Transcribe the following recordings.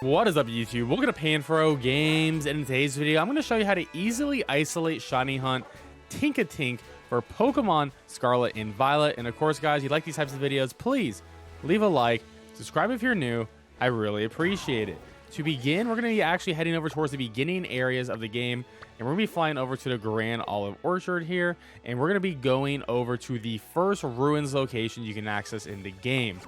What is up, YouTube? Welcome to PanFro Games, and in today's video I'm going to show you how to easily isolate shiny hunt Tinkatink for Pokemon Scarlet and Violet. And of course, guys, if you like these types of videos, please leave a like, subscribe if you're new. I really appreciate it. To begin, we're going to be actually heading over towards the beginning areas of the game, and we're going to be flying over to the Grand Olive Orchard here, and we're going to be going over to the first ruins location you can access in the game.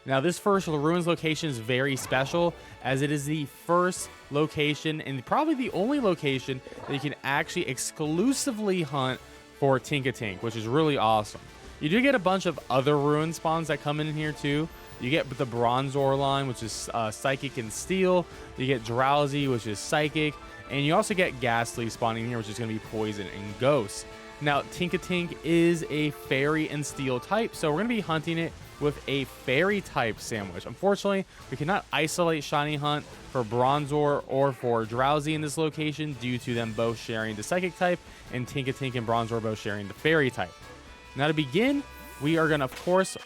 Now, this first ruins location is very special, as it is the first location and probably the only location that you can actually exclusively hunt for Tinkatink, which is really awesome. You do get a bunch of other ruin spawns that come in here too. You get the Bronzor line, which is Psychic and Steel. You get Drowsy, which is Psychic. And you also get Gastly spawning here, which is going to be Poison and Ghost. Now, Tinkatink is a Fairy and Steel type, so we're going to be hunting it with a Fairy type sandwich. Unfortunately, we cannot isolate Shiny Hunt for Bronzor or for Drowsy in this location due to them both sharing the Psychic type, and Tinkatink and Bronzor both sharing the Fairy type. Now, to begin, we are going to, of course,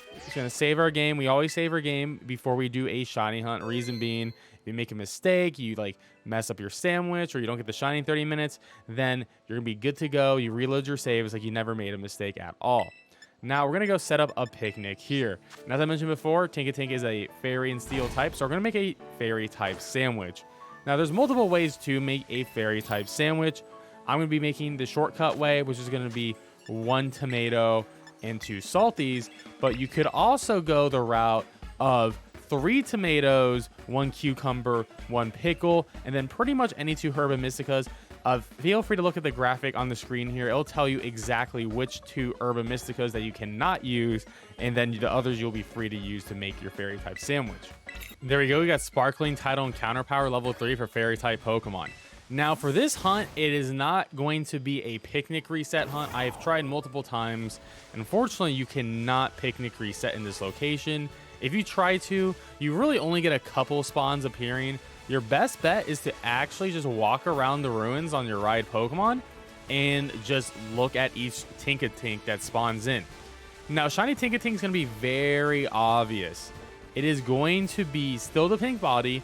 save our game. We always save our game before we do a shiny hunt. Reason being, if you make a mistake, you like mess up your sandwich, or you don't get the shiny in 30 minutes, then you're going to be good to go. You reload your saves like you never made a mistake at all. Now, we're going to go set up a picnic here. And as I mentioned before, Tinkatink is a Fairy and Steel type, so we're going to make a Fairy type sandwich. Now, there's multiple ways to make a Fairy type sandwich. I'm going to be making the shortcut way, which is going to be 1 tomato and 2 salties, but you could also go the route of 3 tomatoes, 1 cucumber, 1 pickle, and then pretty much any 2 Herba Mysticas. Feel free to look at the graphic on the screen here. It'll tell you exactly which 2 Herba Mysticas that you cannot use, and then the others you'll be free to use to make your Fairy type sandwich. There we go. We got Sparkling Tidal and Counter Power level 3 for Fairy type Pokemon. Now, for this hunt, it is not going to be a picnic reset hunt. I have tried multiple times. Unfortunately, you cannot picnic reset in this location. If you try to, you really only get a couple spawns appearing. Your best bet is to actually just walk around the ruins on your ride Pokemon and just look at each Tinkatink that spawns in. Now, shiny Tinkatink is going to be very obvious. It is going to be still the pink body,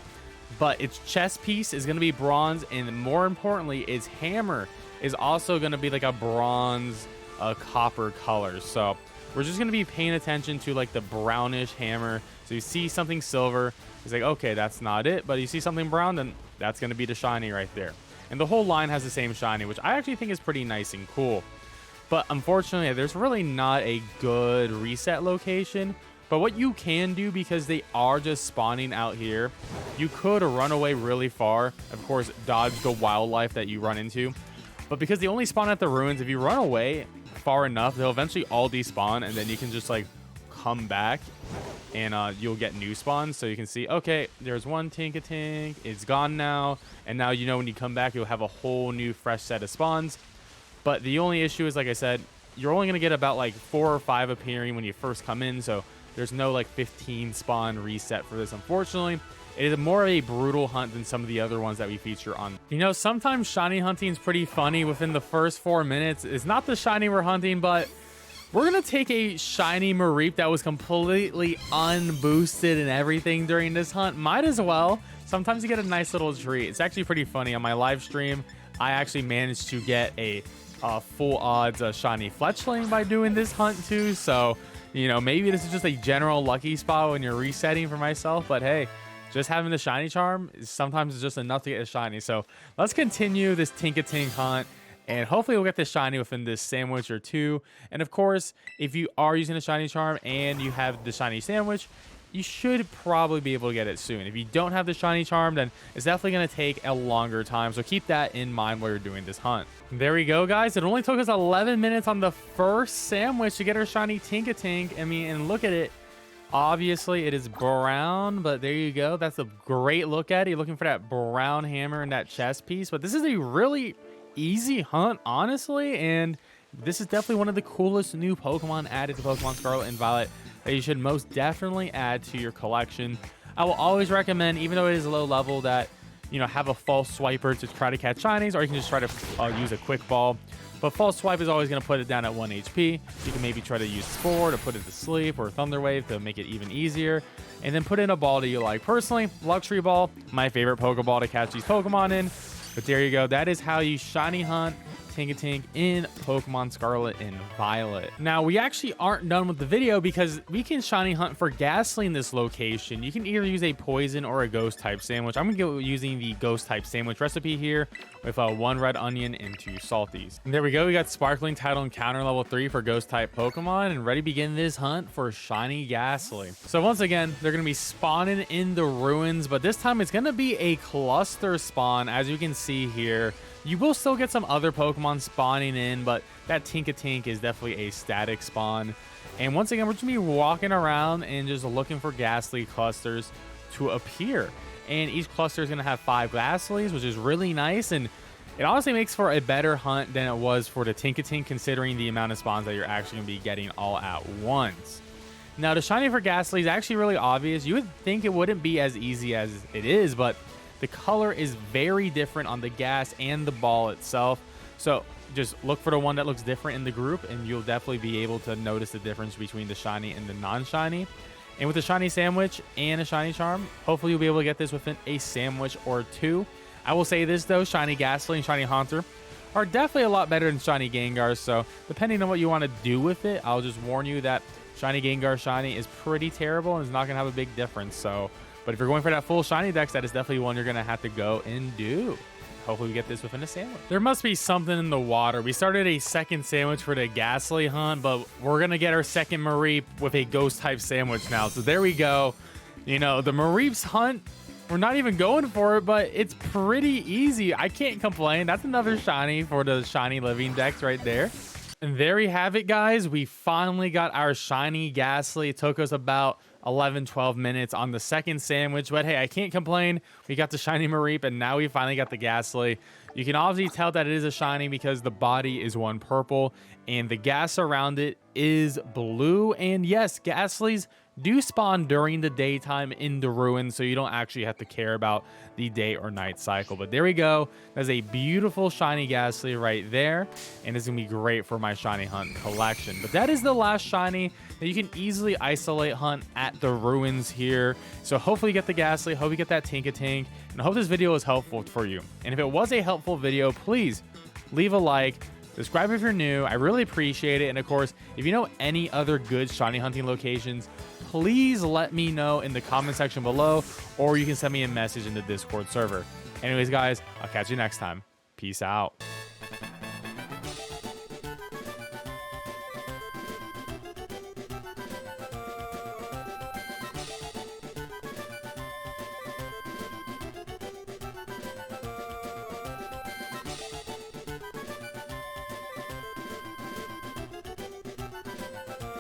but its chest piece is going to be bronze, and more importantly, its hammer is also going to be like a bronze copper color. So we're just going to be paying attention to like the brownish hammer. So you see something silver, it's like, okay, that's not it, but you see something brown, then that's going to be the shiny right there. And the whole line has the same shiny, which I actually think is pretty nice and cool. But unfortunately, there's really not a good reset location. But what you can do, because they are just spawning out here, you could run away really far. Of course, dodge the wildlife that you run into. But because they only spawn at the ruins, if you run away far enough, they'll eventually all despawn, and then you can just like come back and you'll get new spawns. So you can see, okay, there's one Tinkatink, it's gone now. And now, you know, when you come back, you'll have a whole new fresh set of spawns. But the only issue is, like I said, you're only going to get about like 4 or 5 appearing when you first come in. So there's no like 15 spawn reset for this, unfortunately. It is more of a brutal hunt than some of the other ones that we feature on. You know, sometimes shiny hunting is pretty funny within the first 4 minutes. It's not the shiny we're hunting, but we're going to take a shiny Mareep that was completely unboosted and everything during this hunt. Might as well. Sometimes you get a nice little treat. It's actually pretty funny. On my live stream, I actually managed to get a full odds shiny Fletchling by doing this hunt too. So, you know, maybe this is just a general lucky spot when you're resetting for myself, but hey, just having the shiny charm is sometimes just enough to get a shiny. So let's continue this Tinkatink hunt, and hopefully we'll get this shiny within this sandwich or 2. And of course, if you are using a shiny charm and you have the shiny sandwich, you should probably be able to get it soon. If you don't have the shiny charm, then it's definitely going to take a longer time. So keep that in mind while you're doing this hunt. There we go, guys. It only took us 11 minutes on the first sandwich to get our shiny Tinkatink. I mean, and look at it. Obviously, it is brown, but there you go. That's a great look at it. You're looking for that brown hammer and that chest piece. But this is a really easy hunt, honestly. And this is definitely one of the coolest new Pokemon added to Pokemon Scarlet and Violet that you should most definitely add to your collection. I will always recommend, even though it is low level, that you know, have a false swiper to try to catch shinies, or you can just try to use a quick ball. But false swipe is always going to put it down at 1 HP. You can maybe try to use Spore to put it to sleep, or Thunder Wave to make it even easier. And then put in a ball that you like. Personally, Luxury Ball, my favorite Pokeball to catch these Pokemon in. But there you go. That is how you shiny hunt Tinkatink in Pokemon Scarlet and Violet. Now, we actually aren't done with the video because we can shiny hunt for Gastly in this location. You can either use a poison or a ghost type sandwich. I'm gonna go using the ghost type sandwich recipe here with 1 red onion and 2 salties. And there we go. We got Sparkling Title Encounter level 3 for ghost type Pokemon, and ready to begin this hunt for shiny Gastly. So once again, they're gonna be spawning in the ruins, but this time it's gonna be a cluster spawn. As you can see here, you will still get some other Pokemon spawning in, but that Tinkatink is definitely a static spawn. And once again, we're just gonna be walking around and just looking for Gastly clusters to appear. And each cluster is gonna have 5 Gastlys, which is really nice. And it honestly makes for a better hunt than it was for the Tinkatink, considering the amount of spawns that you're actually gonna be getting all at once. Now, the shiny for Gastly is actually really obvious. You would think it wouldn't be as easy as it is, but the color is very different on the gas and the ball itself. So just look for the one that looks different in the group, and you'll definitely be able to notice the difference between the shiny and the non-shiny. And with the shiny sandwich and a shiny charm, hopefully you'll be able to get this within a sandwich or 2. I will say this though, shiny Gastly and shiny Haunter are definitely a lot better than shiny Gengar. So depending on what you want to do with it, I'll just warn you that shiny Gengar shiny is pretty terrible and is not going to have a big difference. So, but if you're going for that full shiny dex, that is definitely one you're going to have to go and do. Hopefully we get this within a sandwich. There must be something in the water. We started a second sandwich for the Gastly hunt, but we're going to get our second Mareep with a ghost type sandwich now. So there we go. You know, the Mareep's hunt, we're not even going for it, but it's pretty easy. I can't complain. That's another shiny for the shiny living dex right there. And there we have it, guys. We finally got our shiny Gastly. It took us about 11-12 minutes on the second sandwich, but hey, I can't complain. We got the shiny Mareep, and now we finally got the Gastly. You can obviously tell that it is a shiny because the body is one purple and the gas around it is blue. And yes, Gastlys do spawn during the daytime in the ruins, so you don't actually have to care about the day or night cycle. But there we go. That's a beautiful shiny Gastly right there, and it's gonna be great for my shiny hunt collection. But that is the last shiny that you can easily isolate hunt at the ruins here. So hopefully you get the Gastly, hope you get that Tinkatink, and I hope this video is helpful for you. And if it was a helpful video, please leave a like, subscribe if you're new. I really appreciate it. And of course, if you know any other good shiny hunting locations, please let me know in the comment section below, or you can send me a message in the Discord server. Anyways, guys, I'll catch you next time. Peace out.